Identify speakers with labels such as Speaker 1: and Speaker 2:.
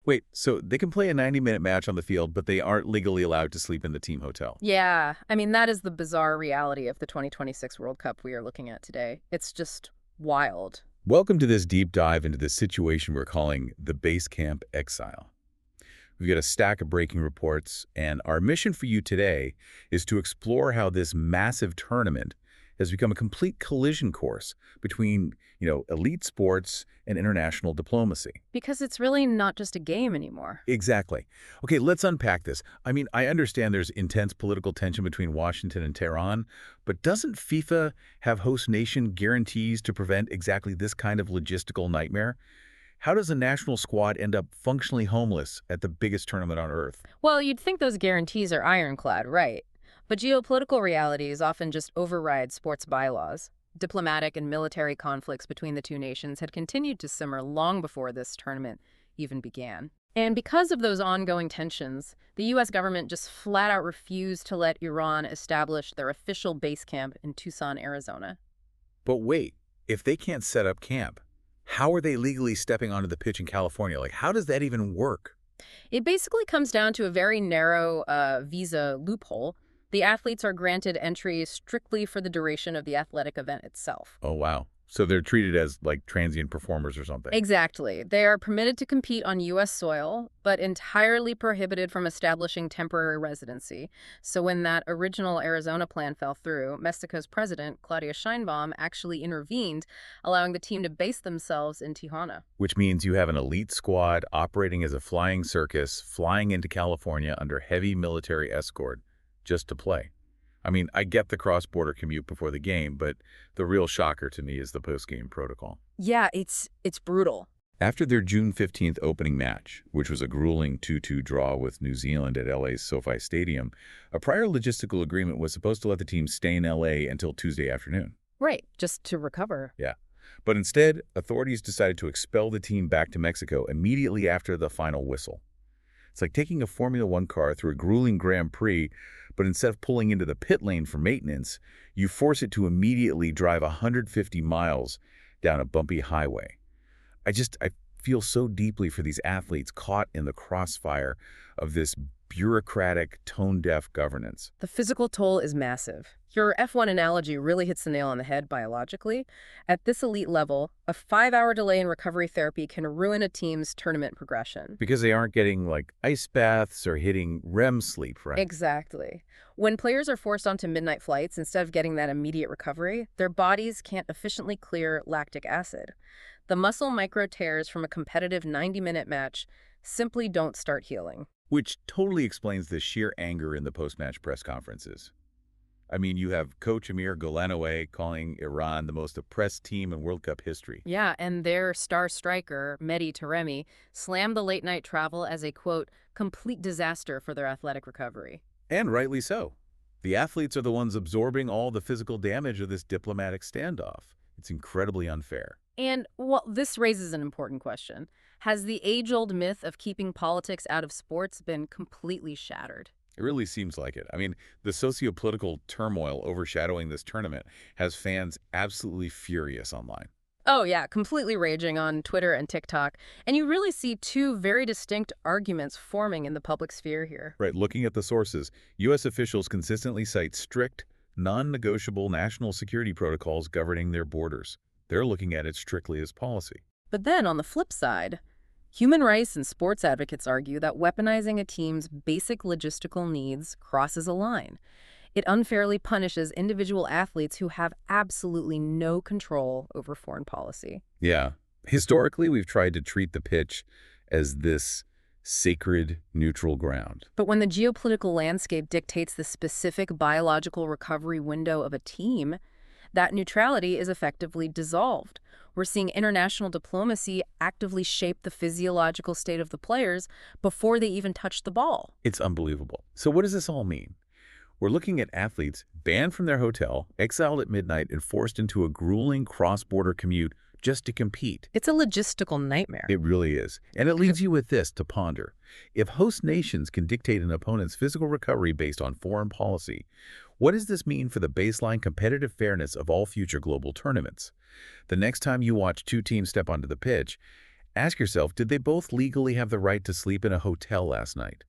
Speaker 1: Wait, so they can play a 90-minute match on the field, but they aren't legally allowed to sleep in the team hotel?
Speaker 2: Yeah, I mean, that is the bizarre reality of the 2026 World Cup we are looking at today. It's just wild.
Speaker 1: Welcome to this deep dive into the situation we're calling the base camp exile. We've got a stack of breaking reports, and our mission for you today is to explore how this massive tournament has become a complete collision course between, elite sports and international diplomacy.
Speaker 2: Because it's really not just a game anymore.
Speaker 1: Exactly. Okay, let's unpack this. I mean, I understand there's intense political tension between Washington and Tehran, but doesn't FIFA have host nation guarantees to prevent exactly this kind of logistical nightmare? How does a national squad end up functionally homeless at the biggest tournament on Earth?
Speaker 2: Well, you'd think those guarantees are ironclad, right? But geopolitical realities often just override sports bylaws. Diplomatic and military conflicts between the two nations had continued to simmer long before this tournament even began. And because of those ongoing tensions, the U.S. government just flat out refused to let Iran establish their official base camp in Tucson, Arizona.
Speaker 1: But wait, if they can't set up camp, how are they legally stepping onto the pitch in California? Like, how does that even work?
Speaker 2: It basically comes down to a very narrow visa loophole. The athletes are granted entry strictly for the duration of the athletic event itself.
Speaker 1: Oh, wow. So they're treated as, like, transient performers or something.
Speaker 2: Exactly. They are permitted to compete on U.S. soil, but entirely prohibited from establishing temporary residency. So when that original Arizona plan fell through, Mexico's president, Claudia Sheinbaum, actually intervened, allowing the team to base themselves in Tijuana.
Speaker 1: Which means you have an elite squad operating as a flying circus, flying into California under heavy military escort just to play. I mean, I get the cross-border commute before the game, but the real shocker to me is the post-game protocol.
Speaker 2: Yeah, it's brutal.
Speaker 1: After their June 15th opening match, which was a grueling 2-2 draw with New Zealand at LA's SoFi Stadium, a prior logistical agreement was supposed to let the team stay in LA until Tuesday afternoon.
Speaker 2: Right, just to recover.
Speaker 1: Yeah. But instead, authorities decided to expel the team back to Mexico immediately after the final whistle. It's like taking a Formula One car through a grueling Grand Prix, but instead of pulling into the pit lane for maintenance, you force it to immediately drive 150 miles down a bumpy highway. I feel so deeply for these athletes caught in the crossfire of this bureaucratic, tone-deaf governance.
Speaker 2: The physical toll is massive. Your F1 analogy really hits the nail on the head biologically. At this elite level, a 5-hour delay in recovery therapy can ruin a team's tournament progression.
Speaker 1: Because they aren't getting, like, ice baths or hitting REM sleep, right?
Speaker 2: Exactly. When players are forced onto midnight flights instead of getting that immediate recovery, their bodies can't efficiently clear lactic acid. The muscle micro tears from a competitive 90-minute match simply don't start healing.
Speaker 1: Which totally explains the sheer anger in the post-match press conferences. I mean, you have Coach Amir Golanoe calling Iran the most oppressed team in World Cup history.
Speaker 2: Yeah, and their star striker, Mehdi Taremi, slammed the late-night travel as a, quote, complete disaster for their athletic recovery.
Speaker 1: And rightly so. The athletes are the ones absorbing all the physical damage of this diplomatic standoff. It's incredibly unfair.
Speaker 2: And, well, this raises an important question. Has the age-old myth of keeping politics out of sports been completely shattered?
Speaker 1: It really seems like it. I mean, the socio-political turmoil overshadowing this tournament has fans absolutely furious online.
Speaker 2: Oh, yeah, completely raging on Twitter and TikTok. And you really see two very distinct arguments forming in the public sphere here.
Speaker 1: Right, looking at the sources, U.S. officials consistently cite strict, non-negotiable national security protocols governing their borders. They're looking at it strictly as policy.
Speaker 2: But then, on the flip side, human rights and sports advocates argue that weaponizing a team's basic logistical needs crosses a line. It unfairly punishes individual athletes who have absolutely no control over foreign policy.
Speaker 1: Yeah. Historically, we've tried to treat the pitch as this sacred, neutral ground.
Speaker 2: But when the geopolitical landscape dictates the specific biological recovery window of a team, that neutrality is effectively dissolved. We're seeing international diplomacy actively shape the physiological state of the players before they even touch the ball.
Speaker 1: It's unbelievable. So what does this all mean? We're looking at athletes banned from their hotel, exiled at midnight, and forced into a grueling cross-border commute just to compete.
Speaker 2: It's a logistical nightmare.
Speaker 1: It really is. And it leaves you with this to ponder. If host nations can dictate an opponent's physical recovery based on foreign policy, what does this mean for the baseline competitive fairness of all future global tournaments? The next time you watch two teams step onto the pitch, Ask yourself, did they both legally have the right to sleep in a hotel last night?